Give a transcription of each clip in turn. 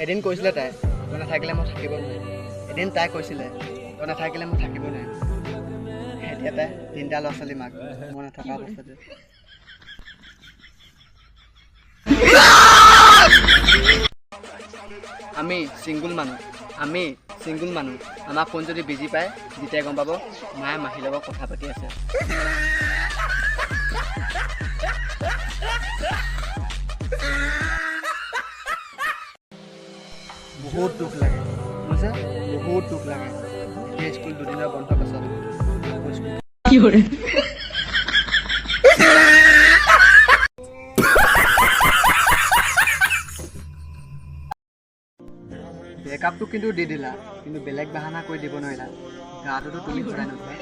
এদিন কৈছিলে তাই তই নাথাকিলে মই থাকিব নোৱাৰিম। এদিন তাই কৈছিলে তই নাথাকিলে মই থাকিব নোৱাৰিম। এতিয়া তাই 3টা ল'ৰা ছোৱালী মাক মই নথকা অৱস্থাতে। আমি চিংগুল মানুহ আমাৰ ফোন যদি বিজি পায় যেতিয়াই গম পাব মায়ে মাহীৰ লগত কথা পাতি আছে। বহুত দুখ লাগে বুজিছে, বহুত দুখ লাগে। এতিয়া স্কুল 2 দিনৰ বন্ধ পাছত কি কৰে ব্ৰেকআপটো কিন্তু দি দিলা, কিন্তু বেলেগ বাহানা কৰি দিব নোৱাৰিলা। গাটোতো তুমি ঘূৰাই নোথোৱা।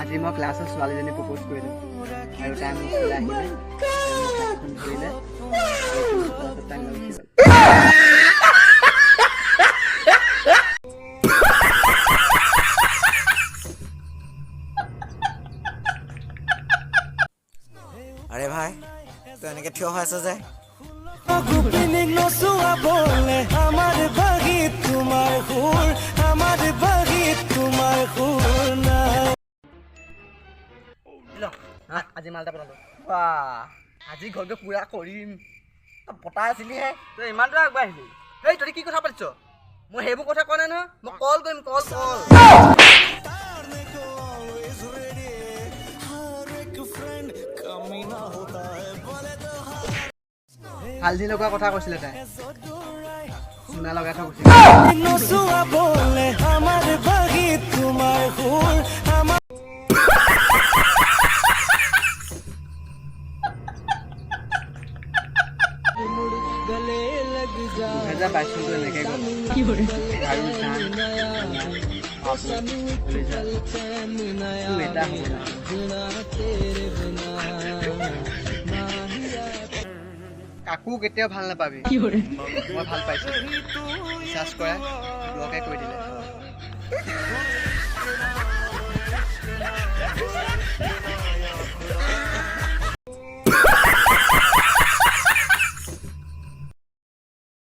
আজি মই ক্লাছত ছোৱালীজনী প্ৰপ'জ কৰিলোঁ আৰু তাই মোক ওলাই আহিলে ধৰিলে তাই লৈ গুচি গ'ল। আরে ভাই তো এনেকে থিয় হৈ আছ যে আজি মালটা বনালো। আজি ঘৰকে পুৰা কৰিম। তই পতাই আছিলিহে তই ইমানটো আগবাঢ়িলি। এই তই কি কথা পাতিছ? মই সেইবোৰ কথা কোৱা নাই নহয়। মই কল কৰিম কল। হালধি লগোৱা কথা কৈছিলে তাই, চুনা লগাই থৈ গৈছিলে। দুহেজাৰ 22 চনটো এনেকে গ'ল। আৰু এটা হ'ব না। কাকো কেতিয়াও ভাল নাপাবি। মই ভাল পাইছোঁ। বিশ্বাস কৰা ব্লকে কৈ দিলে।